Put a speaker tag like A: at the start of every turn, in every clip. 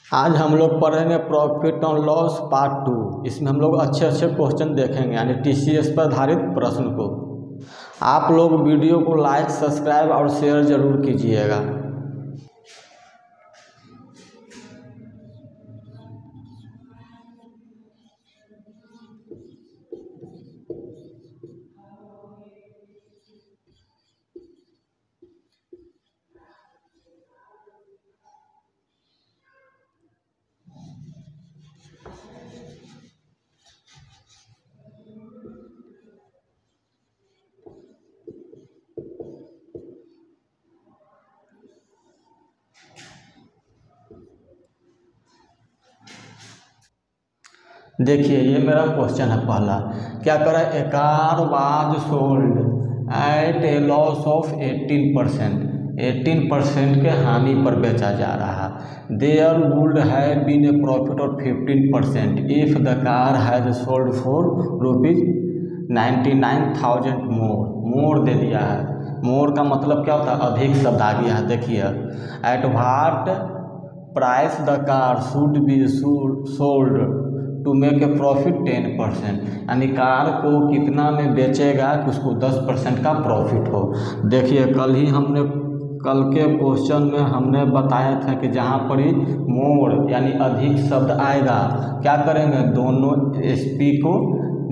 A: आज हम लोग पढ़ेंगे प्रॉफिट ऑन लॉस पार्ट 2। इसमें हम लोग अच्छे अच्छे क्वेश्चन देखेंगे, यानी टीसीएस पर आधारित प्रश्न को। आप लोग वीडियो को लाइक, सब्सक्राइब और शेयर जरूर कीजिएगा। देखिए, ये मेरा क्वेश्चन है पहला। क्या करा, a car was sold at a loss of 18% के हानि पर बेचा जा रहा। There would have been a profit of 15% if the car has sold for ₹99,000 more दे दिया है। मोर का मतलब क्या होता है, अधिक शब्द आ गया है। देखिए, at what price the car should be sold to make a profit 10%, यानी कार को कितना में बेचेगा कि उसको 10% का प्रॉफिट हो। देखिए, कल के क्वेश्चन में हमने बताया था कि जहाँ पर ही मोर यानी अधिक शब्द आएगा, क्या करेंगे, दोनों एसपी को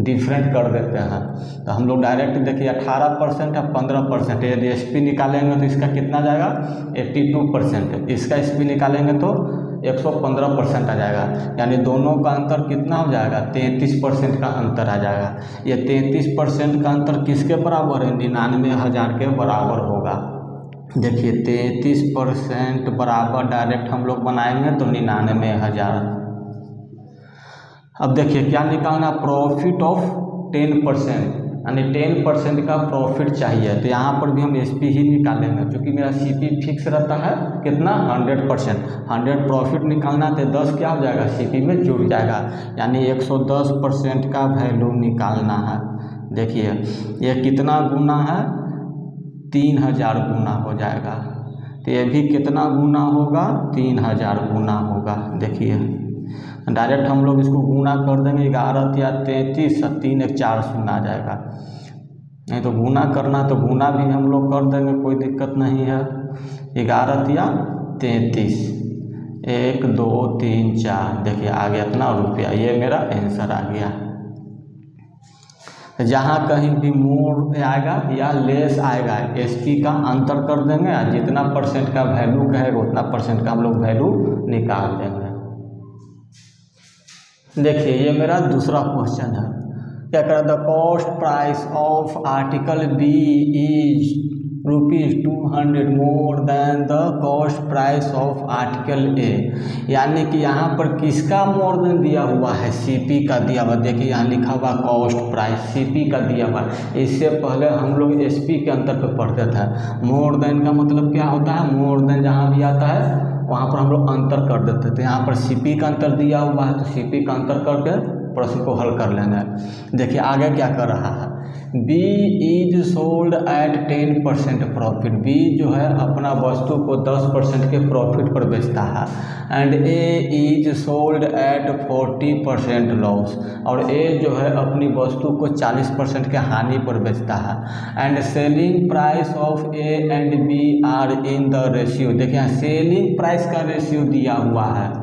A: डिफरेंट कर देते हैं। तो हम लोग डायरेक्ट देखिए 18% या 15%, यदि एसपी निकालेंगे तो इसका कितना जाएगा 82%, इसका एसपी निकालेंगे तो 115% आ जाएगा, यानी दोनों का अंतर कितना हो जाएगा, 33% का अंतर आ जाएगा। ये 33% का अंतर किसके बराबर है, 99,000 के बराबर होगा। देखिए, 33% बराबर डायरेक्ट हम लोग बनाएंगे तो 99,000। अब देखिए क्या निकालना, प्रॉफिट ऑफ 10%, यानी 10% का प्रॉफिट चाहिए। तो यहाँ पर भी हम एसपी ही निकालेंगे, क्योंकि मेरा सीपी फिक्स रहता है कितना, 100%। 100 प्रॉफिट निकालना तो 10 क्या हो जाएगा, सीपी में जुड़ जाएगा, यानी 110% का वैल्यू निकालना है। देखिए, ये कितना गुना है, 3000 गुना हो जाएगा। तो ये भी कितना गुना होगा, 3000 गुना होगा। देखिए, डायरेक्ट हम लोग इसको गुना कर देंगे, 11 या 33, 3 1 4 शून्य आ जाएगा। नहीं तो गुना करना तो गुना भी हम लोग कर देंगे, कोई दिक्कत नहीं है। 11 या 33, 1 2 3 4, देखिए आ गया इतना रुपया, ये मेरा आंसर आ गया। जहाँ कहीं भी मोर आएगा या लेस आएगा, एसपी का अंतर कर देंगे, जितना परसेंट का वैल्यू कहेगा उतना परसेंट का हम लोग वैल्यू निकाल देंगे। देखिए, ये मेरा दूसरा क्वेश्चन है। क्या करा, the cost price of article B is ₹200 more than the cost price of article A, यानी कि यहाँ पर किसका मोर देन दिया हुआ है, सीपी का दिया हुआ। देखिए यहाँ लिखा हुआ कॉस्ट प्राइस, सीपी का दिया हुआ। इससे पहले हम लोग एसपी के अंतर पे पढ़ते थे। मोर देन का मतलब क्या होता है, मोर देन जहाँ भी आता है वहाँ पर हम लोग अंतर कर देते थे। यहाँ पर सीपी का अंतर दिया हुआ है, तो सीपी का अंतर करके प्रश्न को हल कर लेंगे। देखिए आगे क्या कर रहा है, B is sold at 10% profit. B जो है अपना वस्तु को 10% के प्रॉफिट पर बेचता है। And A is sold eight 40% loss, और ए जो है अपनी वस्तु को 40% के हानि पर बेचता है। And selling price of A and B are in the ratio. देखिए सेलिंग प्राइस का रेशियो दिया हुआ है,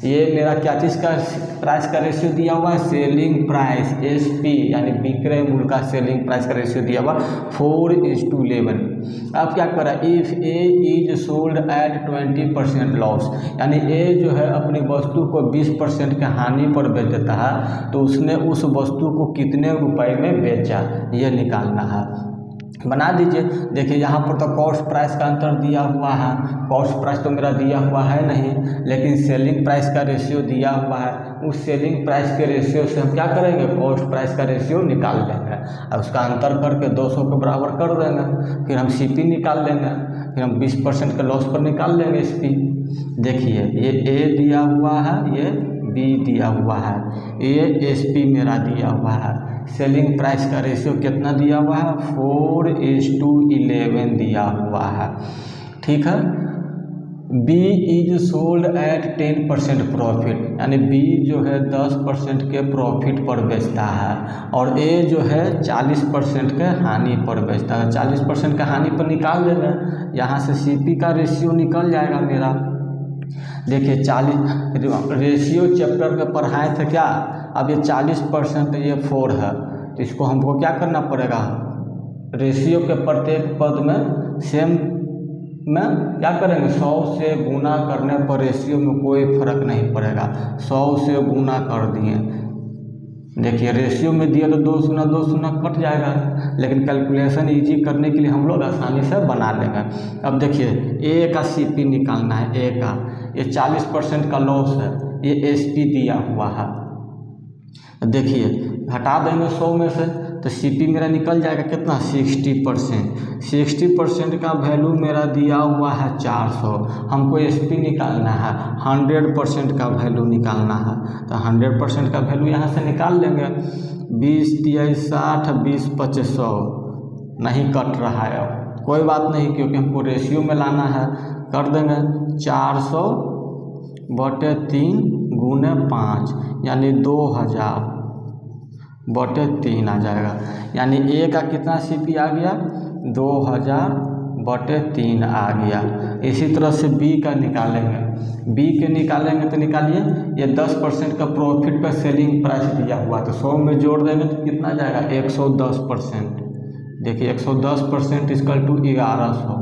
A: ये मेरा क्या चीज़ का प्राइस का रेशियो दिया हुआ है, सेलिंग प्राइस एसपी, यानी विक्रय मूल्य का सेलिंग प्राइस का रेशियो दिया हुआ 4:11। अब क्या करा, if A is sold eight 20% loss, यानी ए जो है अपनी वस्तु को 20% के हानि पर बेच देता है, तो उसने उस वस्तु को कितने रुपए में बेचा, ये निकालना है। बना दीजिए। देखिए यहाँ पर तो कॉस्ट प्राइस का अंतर दिया हुआ है, कॉस्ट प्राइस तो मेरा दिया हुआ है नहीं, लेकिन सेलिंग प्राइस का रेशियो दिया हुआ है। उस सेलिंग प्राइस के रेशियो से हम क्या करेंगे, कॉस्ट प्राइस का रेशियो निकाल लेंगे, और उसका अंतर करके 200 के बराबर कर देंगे। फिर हम सीपी निकाल लेंगे, फिर हम 20% के लॉस पर निकाल लेंगे एसपी। देखिए ये ए दिया हुआ है, ये बी दिया हुआ है, ये एसपी मेरा दिया हुआ है। सेलिंग प्राइस का रेशियो कितना दिया हुआ है, 4:11 दिया हुआ है। ठीक है, B is sold at 10% profit, यानी बी जो है 10% के प्रॉफिट पर बेचता है और ए जो है 40% के हानि पर बेचता है। 40% का हानि पर निकाल देंगे, यहाँ से सीपी का रेशियो निकल जाएगा मेरा। देखिए 40 रेशियो चैप्टर में पढ़ाए थे क्या, अब ये 40% ये 4 है, तो इसको हमको क्या करना पड़ेगा, रेशियो के प्रत्येक पद में सेम में क्या करेंगे, 100 से गुना करने पर रेशियो में कोई फर्क नहीं पड़ेगा। 100 से गुना कर दिए, देखिए रेशियो में दिया तो 2 शून्य 2 शून्य कट जाएगा, लेकिन कैलकुलेशन इजी करने के लिए हम लोग आसानी से बना लेंगे। अब देखिए ए का सीपी निकालना है, ए का ये 40% का लॉस है, ये एसपी दिया हुआ है। देखिए हटा देंगे 100 में से तो सीपी मेरा निकल जाएगा कितना, 60%। 60% का वैल्यू मेरा दिया हुआ है 400, हमको एसपी निकालना है, 100% का वैल्यू निकालना है, तो 100% का वैल्यू यहाँ से निकाल लेंगे। 20 3 60, 20 25 100 नहीं कट रहा है, अब कोई बात नहीं क्योंकि हमको रेशियो में लाना है। कर देंगे 400 बटे 3 गुने 5 यानी 2000 बटे 3 आ जाएगा, यानी ए का कितना सीपी आ गया, 2000 बटे 3 आ गया। इसी तरह से बी का निकालेंगे, बी के निकालेंगे तो निकालिए, ये 10% का प्रॉफिट पर सेलिंग प्राइस दिया हुआ, तो 100 में जोड़ देंगे तो कितना जाएगा, 110%। देखिए 110% इक्वल टू 1100,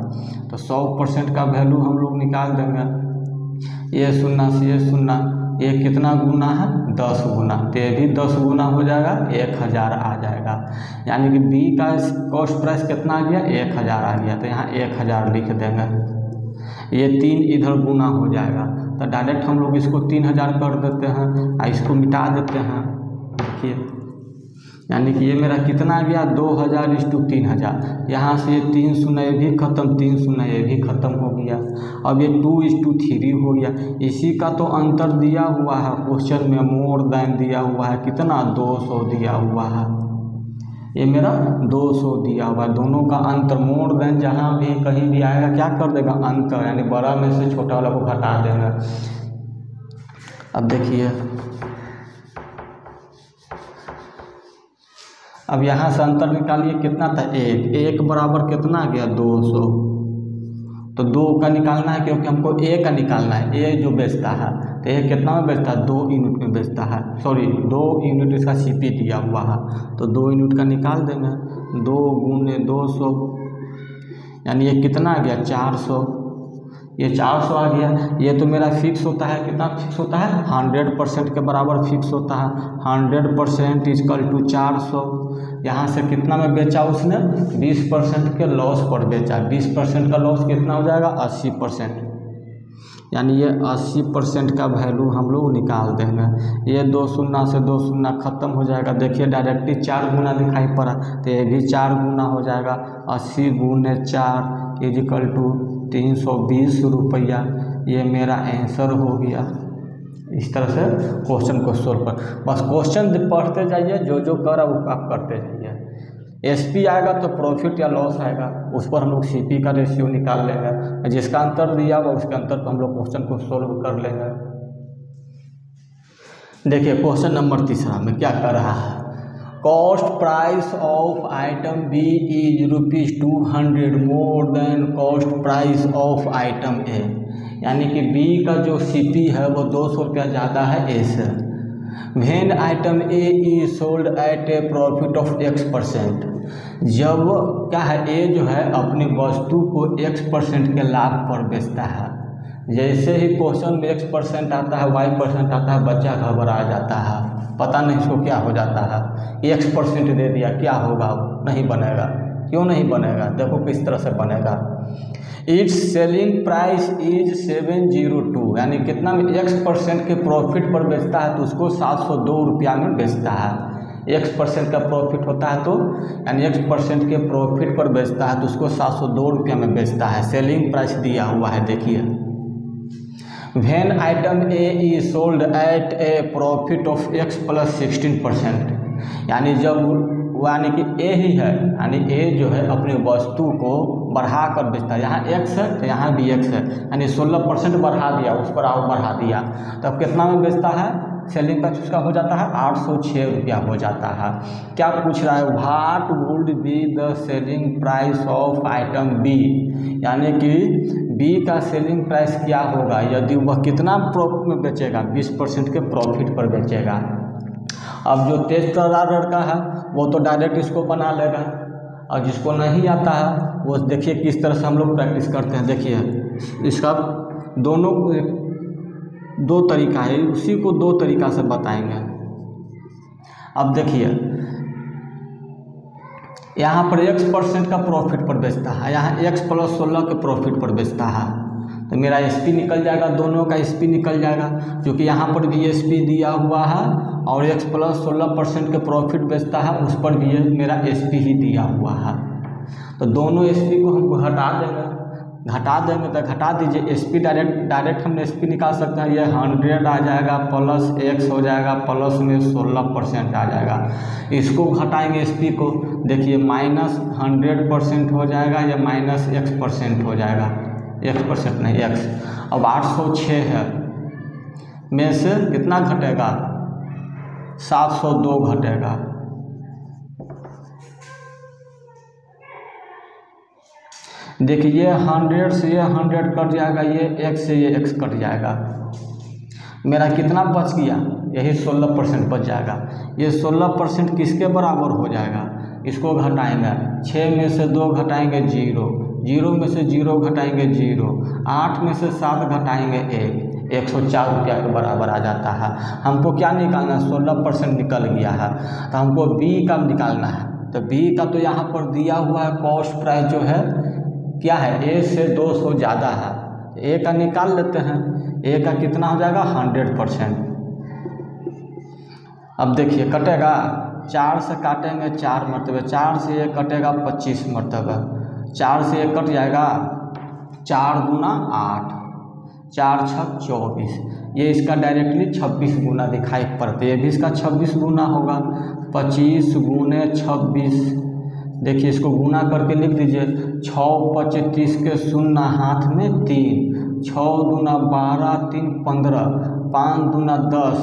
A: तो 100% का वैल्यू हम लोग निकाल देंगे। ये शून्य से ये शून्य, ये कितना गुना है, 10 गुना, तो ये भी 10 गुना हो जाएगा, 1000 आ जाएगा। यानी कि बी का कॉस्ट प्राइस कितना आ गया, 1000 आ गया, तो यहाँ 1000 लिख देंगे। ये 3 इधर गुना हो जाएगा, तो डायरेक्ट हम लोग इसको 3000 कर देते हैं और इसको मिटा देते हैं। देखिए यानी कि ये मेरा कितना आ गया, 2000:3000, यहाँ से ये 3 शून्य ये भी खत्म, 3 शून्य ये भी खत्म हो गया। अब ये 2:3 हो गया, इसी का तो अंतर दिया हुआ है क्वेश्चन में, मोर देन दिया हुआ है, कितना 200 दिया हुआ है, ये मेरा 200 दिया हुआ है। दोनों का अंतर मोर देन जहाँ भी कहीं भी आएगा क्या कर देगा, अंतर, यानी बड़ा में से छोटा वाला को घटा देगा। अब देखिए अब यहाँ से अंतर निकालिए, कितना था, 1 बराबर कितना आ गया, 200, तो 2 का निकालना है क्योंकि हमको ए का निकालना है। ए जो बेचता है तो ए कितना में बेचता है, 2 यूनिट में बेचता है, सॉरी 2 यूनिट इसका सीपी दिया हुआ है, तो 2 यूनिट का निकाल देंगे। 2 गुने 200 यानी ये कितना आ गया, 400, ये 400 आ गया। ये तो मेरा फिक्स होता है, कितना फिक्स होता है, 100% के बराबर फिक्स होता है। 100% इक्वल टू 400, यहाँ से कितना में बेचा उसने, 20% के लॉस पर बेचा। 20% का लॉस कितना हो जाएगा, 80%, यानी ये 80% का वैल्यू हम लोग निकाल देंगे। ये 2 शून्य से 2 शून्य खत्म हो जाएगा। देखिए डायरेक्टली 4 गुना दिखाई पड़ा, तो ये भी 4 गुना हो जाएगा। 80 गुने 4 इक्वल टू 320 रुपया, ये मेरा आंसर हो गया। इस तरह से क्वेश्चन को सोल्व कर, बस क्वेश्चन पढ़ते जाइए, जो जो कर वो आप करते जाइए। एसपी आएगा तो प्रॉफिट या लॉस आएगा, उस पर हम लोग सीपी का रेशियो निकाल लेंगे, जिसका अंतर दिया हुआ उसके अंतर पर हम लोग क्वेश्चन को सोल्व कर लेंगे। देखिए क्वेश्चन नंबर 3 में क्या कर रहा है, cost price of item B is ₹200 more than cost price of item A, यानी कि बी का जो सीपी है वो 200 रुपया ज़्यादा है ए से। When item A is sold at a profit of X%, जब क्या है, ए जो है अपनी वस्तु को X% के लाभ पर बेचता है। जैसे ही क्वेश्चन में X% आता है, Y% आता है, बच्चा घबरा जाता है, पता नहीं इसको क्या हो जाता है। X% दे दिया, क्या होगा, नहीं बनेगा। क्यों नहीं बनेगा, देखो किस तरह से बनेगा। इट्स सेलिंग प्राइस इज 702, यानी कितना में, X% के प्रॉफिट पर बेचता है तो उसको 702 रुपया में बेचता है। X% का प्रॉफिट होता है तो, यानी X% के प्रॉफिट पर बेचता है तो उसको 702 रुपया में बेचता है। सेलिंग प्राइस दिया हुआ है, देखिए। When item A is sold at a profit of X + 16%, यानी जब वो यानी कि ए ही है, यानी ए जो है अपनी वस्तु को बढ़ा कर बेचता है। यहाँ एक्स है तो यहाँ भी एक्स है, यानी 16% बढ़ा दिया, उस पर और बढ़ा दिया, तब कितना में बेचता है, सेलिंग प्राइस उसका हो जाता है 806 रुपया हो जाता है। क्या पूछ रहा है, what would be the selling price of item B, यानी कि बी का सेलिंग प्राइस क्या होगा यदि वह कितना प्रॉफिट में बेचेगा, 20% के प्रॉफिट पर बेचेगा। अब जो तेज तर्रार लड़का है वो तो डायरेक्ट इसको बना लेगा, और जिसको नहीं आता है वो देखिए किस तरह से हम लोग प्रैक्टिस करते हैं। देखिए इसका दोनों दो तरीका है, उसी को दो तरीका से बताएंगे। अब देखिए यहाँ पर x% का प्रॉफिट पर बेचता है, यहाँ x + 16 के प्रॉफिट पर बेचता है, तो मेरा SP निकल जाएगा, दोनों का SP निकल जाएगा, क्योंकि यहाँ पर भी SP दिया हुआ है और x + 16% के प्रॉफिट बेचता है, उस पर भी मेरा SP ही दिया हुआ है। तो दोनों SP को हम घटा देंगे तो घटा दीजिए, SP डायरेक्ट हम SP निकाल सकते हैं। ये 100 आ जाएगा प्लस x हो जाएगा, प्लस में 16% आ जाएगा। इसको घटाएंगे SP को, देखिए -100% हो जाएगा या -x% हो जाएगा, x% नहीं x। अब 806 है में से कितना घटेगा, 702 घटेगा। देखिए ये 100 से ये 100 कट जाएगा, ये x से ये x कट जाएगा, मेरा कितना बच गया, यही 16% बच जाएगा। ये 16% किसके बराबर हो जाएगा, इसको घटाएंगे, 6 में से 2 घटाएंगे 0, 0 में से 0 घटाएंगे 0, 8 में से 7 घटाएंगे 1, 104 रुपया के बराबर आ जाता है। हमको क्या निकालना है, 16% निकल गया है, तो हमको B का निकालना है। तो B का तो यहाँ पर दिया हुआ है, कॉस्ट प्राइस जो है क्या है, A से 200 ज़्यादा है, A का निकाल लेते हैं। A का कितना हो जाएगा, 100%। अब देखिए कटेगा, 4 से काटेंगे 4 मरतबे, 4 से ये कटेगा 25 मरतबे, 4 से ये कट जाएगा, 4 गुना 8, 4 छक 24, ये इसका डायरेक्टली 26 गुना दिखाई पड़ता है, ये भी इसका 26 गुना होगा, 25 गुने 26। देखिए इसको गुना करके लिख दीजिए, 6 × 25 के 0 हाथ में 3, 6 दूना 12, 3 15, 5 दूना 10,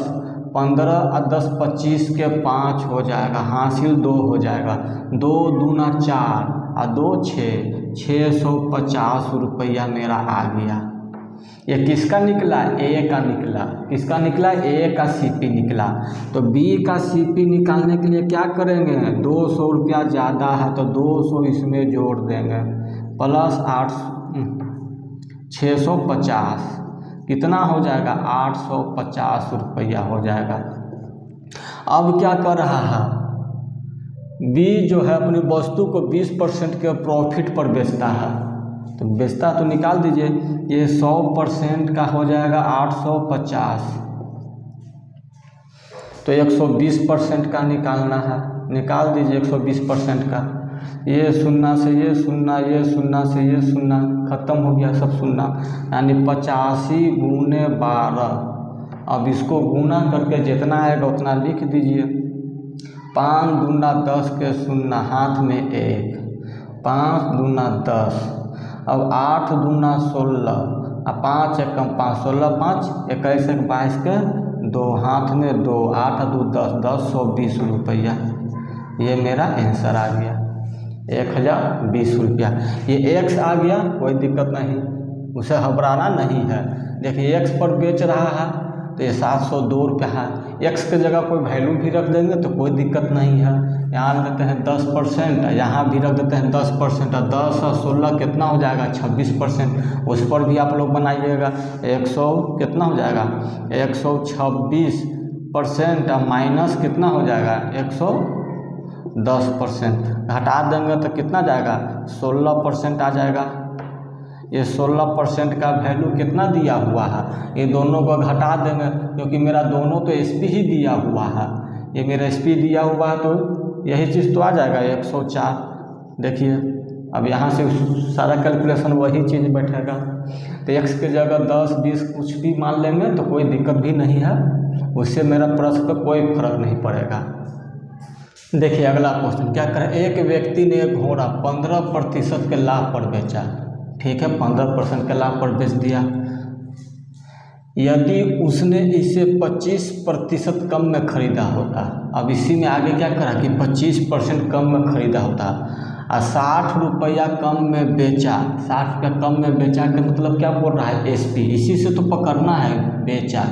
A: 15 और 10 25 के 5 हो जाएगा, हासिल 2 हो जाएगा, 2 दूना 4 और 2 6, 650 रुपया मेरा आ गया। ये किसका निकला, A का निकला, किसका निकला, A का CP निकला। तो B का CP निकालने के लिए क्या करेंगे, 200 रुपया ज़्यादा है तो 200 इसमें जोड़ देंगे, प्लस 650, कितना हो जाएगा, 850 रुपया हो जाएगा। अब क्या कर रहा है, B जो है अपनी वस्तु को 20% के प्रॉफिट पर बेचता है, तो बेचता तो निकाल दीजिए, ये 100% का हो जाएगा 850, तो 120% का निकालना है, निकाल दीजिए 120% का। ये 0 से ये 0, ये 0 से ये 0, ख़त्म हो गया सब 0, यानी 85 गुने 12। अब इसको गुना करके जितना आएगा उतना लिख दीजिए, 5 दूना 10 के 0 हाथ में 1, 5 दूना 10, अब 8 दूना 16, 5 एकम 5, 16 5, 21 एक 22 के 2 हाथ में 2, 8 2 10, 1020 रुपया, ये मेरा आंसर आ गया, 1020 रुपया। ये x आ गया, कोई दिक्कत नहीं, उसे घबराना नहीं है। देखिए x पर बेच रहा है तो ये 702 रुपया है, x के जगह कोई वैल्यू भी रख देंगे तो कोई दिक्कत नहीं है। यहाँ देते हैं 10%, यहाँ भी रख देते हैं 10%, और 10 और 16 कितना हो जाएगा, 26%, उस पर भी आप लोग बनाइएगा, 100 कितना हो जाएगा, 126% और माइनस कितना हो जाएगा, 110%, घटा देंगे तो कितना जाएगा, 16% आ जाएगा। ये 16% का वैल्यू कितना दिया हुआ है, ये दोनों को घटा देंगे, क्योंकि मेरा दोनों तो SP ही दिया हुआ है, ये मेरा SP दिया हुआ है, तो यही चीज़ तो आ जाएगा 104। देखिए अब यहाँ से सारा कैलकुलेशन वही चीज़ बैठेगा, तो x के जगह 10 20 कुछ भी मान लेंगे तो कोई दिक्कत भी नहीं है, उससे मेरा प्रश्न पर कोई फर्क नहीं पड़ेगा। देखिए अगला क्वेश्चन क्या करें, एक व्यक्ति ने एक घोड़ा 15% के लाभ पर बेचा, ठीक है, 15% के लाभ पर बेच दिया। यदि उसने इसे 25% कम में खरीदा होता, अब इसी में आगे क्या करा कि 25% कम में खरीदा होता और 60 रुपया कम में बेचा, 60 रुपया कम में बेचा का मतलब क्या बोल रहा है, एसपी, इसी से तो पकड़ना है, बेचा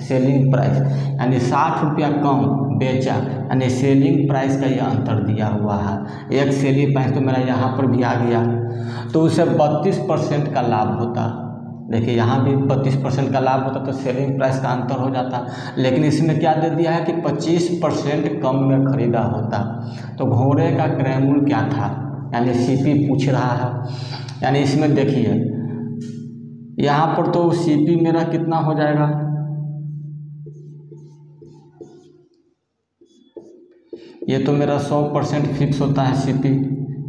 A: सेलिंग प्राइस, यानी 60 रुपया कम बेचा, यानी सेलिंग प्राइस का यह अंतर दिया हुआ है। एक सेलिंग प्राइस तो मेरा यहाँ पर भी आ गया, तो उसे 32% का लाभ होता। देखिए यहाँ भी 32% का लाभ होता तो सेलिंग प्राइस का अंतर हो जाता, लेकिन इसमें क्या दे दिया है कि 25% कम में खरीदा होता। तो घोड़े का क्रय मूल्य क्या था, यानी सीपी पूछ रहा है। यानी इसमें देखिए यहाँ पर तो सीपी मेरा कितना हो जाएगा, ये तो मेरा 100% फिक्स होता है सीपी।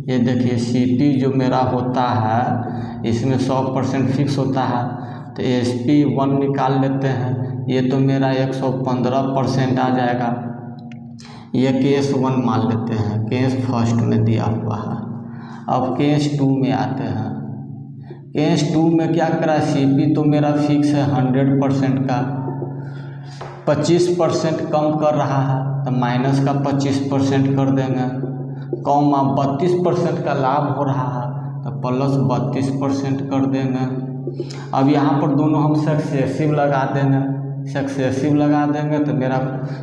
A: ये देखिए सीपी जो मेरा होता है इसमें 100% फिक्स होता है, तो एसपी 1 निकाल लेते हैं, ये तो मेरा 115% आ जाएगा। ये केस 1 मान लेते हैं, केस फर्स्ट में दिया हुआ है। अब केस 2 में आते हैं। केस 2 में क्या करा, सीपी तो मेरा फिक्स है 100% का, 25% कम कर रहा है तो माइनस का 25% कर देंगे, कौमा 32% का लाभ हो रहा है तो प्लस 32% कर देंगे। अब यहाँ पर दोनों हम सक्सेसिव लगा देंगे, सक्सेसिव लगा देंगे तो मेरा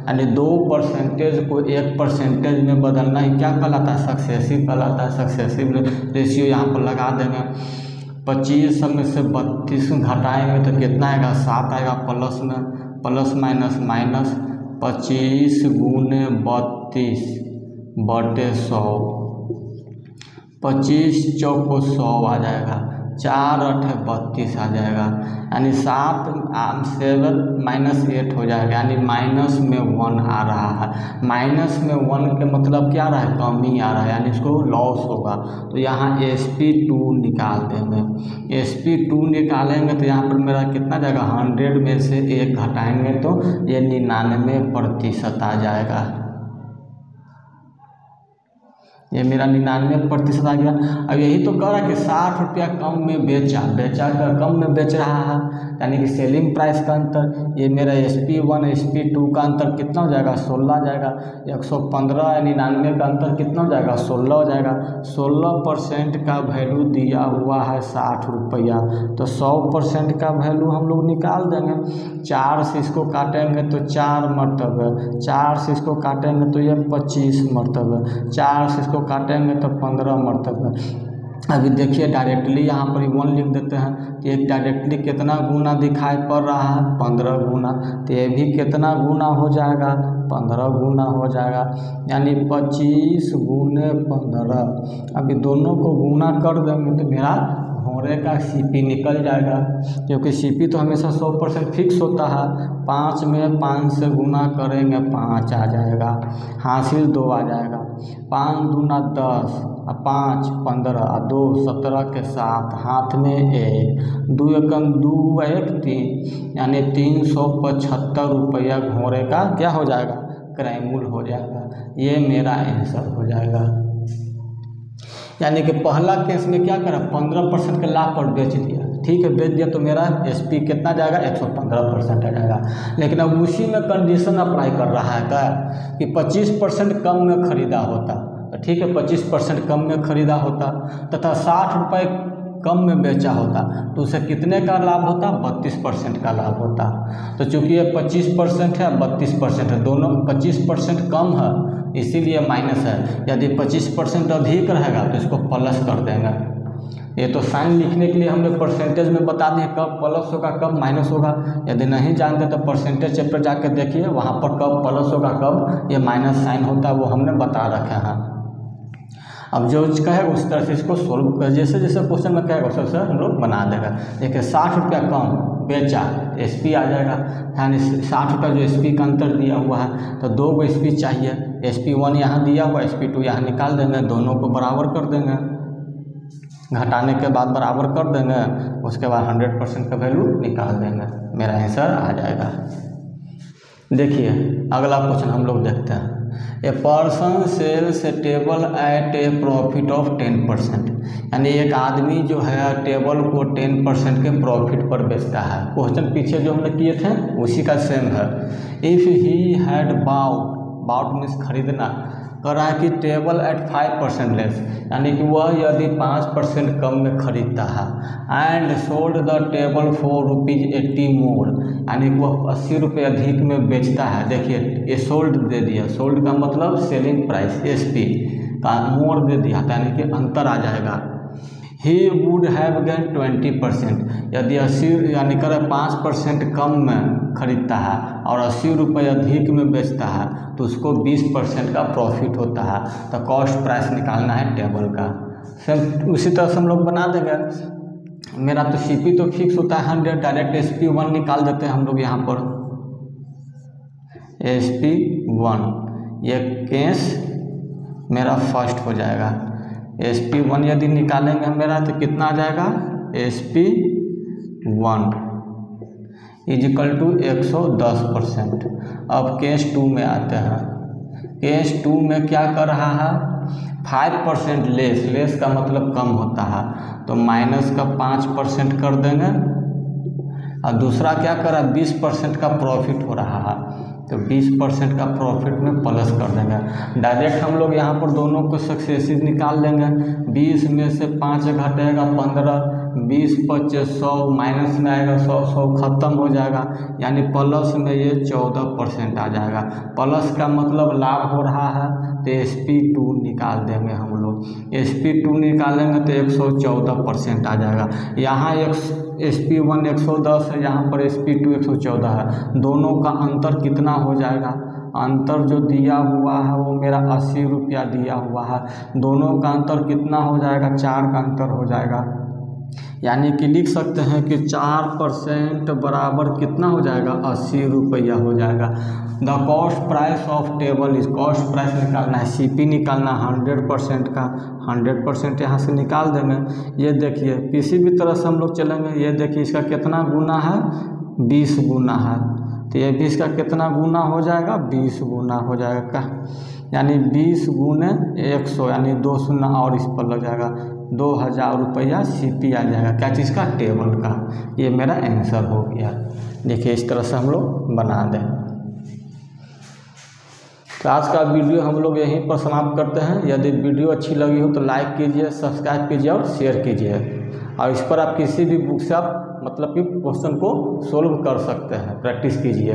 A: यानी 2% को 1% में बदलना ही क्या कहलाता है, सक्सेसिव कहलाता है। सक्सेसिव रेशियो यहाँ पर लगा देंगे। 25 में से 32 घटाएंगे तो कितना आएगा, 7 आएगा, प्लस में प्लस माइनस माइनस 25 गुने 32 बटे 100, 25 चौको 100 आ जाएगा, 4 8 32 आ जाएगा, यानी 7 7 -8 हो जाएगा, यानी माइनस में 1 आ रहा है। माइनस में 1 के मतलब क्या आ रहा है, कमी आ रहा है, यानी इसको लॉस होगा। तो यहाँ SP2 निकाल देंगे। SP2 निकालेंगे तो यहाँ पर मेरा कितना जाएगा, 100 में से 1 घटाएंगे तो ये 99% आ जाएगा। ये मेरा 99% आ गया। अब यही तो कह रहा है कि 60 रुपया कम में बेचा कर कम में बेच रहा है, यानी कि सेलिंग प्राइस का अंतर। ये मेरा SP1 SP2 का अंतर कितना हो जाएगा, 16 जाएगा। 115 या 99 का अंतर कितना हो जाएगा, 16 हो जाएगा। 16% का वैल्यू दिया हुआ है 60 रुपया, तो 100% का वैल्यू हम लोग निकाल देंगे। 4 से इसको काटेंगे तो 4 मरतबे, 4 से इसको काटेंगे तो ये 25 मरतबे, 4 से इसको काटेंगे तो 15 मरतबे। अभी देखिए डायरेक्टली यहाँ पर 1 लिख देते हैं कि एक डायरेक्टली कितना गुना दिखाई पड़ रहा है, 15 गुना। तो ये भी कितना गुना हो जाएगा, 15 गुना हो जाएगा, यानी 25 गुने 15। अभी दोनों को गुना कर देंगे तो मेरा घोड़े का सीपी निकल जाएगा, क्योंकि सीपी तो हमेशा 100% फिक्स होता है। 5 में 5 से गुना करेंगे 5 आ जाएगा, हासिल 2 आ जाएगा। 5 दूना 10 और 5 15 और 2 17 के साथ हाथ में 1, 2 एकम 2 1 3, यानी 375 रुपया घोड़े का क्या हो जाएगा, क्रय मूल्य हो जाएगा। ये मेरा आंसर हो जाएगा। यानी कि पहला केस में क्या करा, 15% के लाभ पर बेच दिया, ठीक है, बेच दिया तो मेरा SP कितना जाएगा, 115% आ जाएगा। लेकिन अब उसी में कंडीशन अप्लाई कर रहा है क्या कि 25% कम में खरीदा होता, तो ठीक है 25% कम में खरीदा होता तथा 60 रुपये कम में बेचा होता तो उसे कितने का लाभ होता, 32% का लाभ होता। तो चूँकि ये 25% है 32% है, दोनों 25% कम है इसीलिए माइनस है। यदि 25% अधिक रहेगा तो इसको प्लस कर देंगे। ये तो साइन लिखने के लिए हमने परसेंटेज में बता दिए कब प्लस होगा कब माइनस होगा। यदि नहीं जानते तो परसेंटेज चैप्टर जाकर देखिए, वहाँ पर कब प्लस होगा कब ये माइनस साइन होता है वो हमने बता रखे हैं। अब जो कहेगा उस तरह से इसको सोल्व कर, जैसे जैसे क्वेश्चन में कहेगा उस तरह से हम लोग बना देगा। देखिए 60 रुपया कम बेचा SP आ जाएगा, यानी 60 रुपया जो SP का अंतर दिया हुआ है तो 2 को SP चाहिए, SP1 यहाँ दिया हुआ SP2 यहाँ निकाल देंगे, दोनों को बराबर कर देंगे, घटाने के बाद बराबर कर देंगे, उसके बाद 100% का वैल्यू निकाल देंगे, मेरा आंसर आ जाएगा। देखिए अगला क्वेश्चन हम लोग देखते हैं। A person sells a table at a profit of 10%, यानी एक आदमी जो है टेबल को 10% के प्रॉफिट पर बेचता है। क्वेश्चन पीछे जो हमने किए थे उसी का सेम है। If he had bought means खरीदना, कह रहा है कि टेबल एट 5% लेस, यानी कि वह यदि 5% कम में खरीदता है, and sold the table for ₹80 मोर, यानी कि वह 80 रुपये अधिक में बेचता है। देखिए ये सोल्ड दे दिया, सोल्ड का मतलब सेलिंग प्राइस SP का मोर दे दिया था, यानी कि अंतर आ जाएगा। ही वुड हैव गेन 20%, यदि 80 यानी कर 5% कम में खरीदता है और 80 रुपये अधिक में बेचता है तो उसको 20% का प्रॉफिट होता है। तो कॉस्ट प्राइस निकालना है टेबल का। सेम उसी तरह से हम लोग बना देंगे। मेरा तो CP तो फिक्स होता है 100, डायरेक्ट SP1 निकाल देते हैं हम लोग यहाँ पर। SP1 ये केस मेरा फर्स्ट हो जाएगा। SP1 यदि निकालेंगे मेरा तो कितना आ जाएगा, SP1 इजिकल टू 110%। अब केस 2 में आते हैं। केस 2 में क्या कर रहा है, 5% लेस का मतलब कम होता है, तो माइनस का 5% कर देंगे। और दूसरा क्या कर रहा है, 20% का प्रॉफिट हो रहा है, तो 20% का प्रॉफिट में प्लस कर देंगे। डायरेक्ट हम लोग यहाँ पर दोनों को सक्सेसिव निकाल लेंगे। 20 में से 5 घटेगा 15, 20 25 100, माइनस में आएगा 100 खत्म हो जाएगा, यानी प्लस में ये 14% आ जाएगा। प्लस का मतलब लाभ हो रहा है, तो SP2 निकाल देंगे हम लोग। SP2 निकालेंगे तो 114% आ जाएगा। यहाँ SP1 110 है, यहाँ पर SP2 114 है। दोनों का अंतर कितना हो जाएगा, अंतर जो दिया हुआ है वो मेरा 80 रुपया दिया हुआ है। दोनों का अंतर कितना हो जाएगा, 4 का अंतर हो जाएगा, यानी कि लिख सकते हैं कि 4% बराबर कितना हो जाएगा, 80 रुपया हो जाएगा। The cost price of table is, cost price निकालना है, CP निकालना 100% का, 100% यहाँ से निकाल देंगे। ये देखिए किसी भी तरह से हम लोग चलेंगे। ये देखिए इसका कितना गुना है, 20 गुना है, तो ये 20 का कितना गुना हो जाएगा, 20 गुना हो जाएगा, यानी 20 गुने 100, यानी 2 शून्य और इस पर लग जाएगा, 2000 रुपया CP आ जाएगा। क्या चीज़ का, टेबल का। ये मेरा आंसर हो गया। देखिए इस तरह से हम लोग बना दें। तो आज का वीडियो हम लोग यहीं पर समाप्त करते हैं। यदि वीडियो अच्छी लगी हो तो लाइक कीजिए, सब्सक्राइब कीजिए और शेयर कीजिए। और इस पर आप किसी भी बुक से आप मतलब कि क्वेश्चन को सोल्व कर सकते हैं, प्रैक्टिस कीजिए।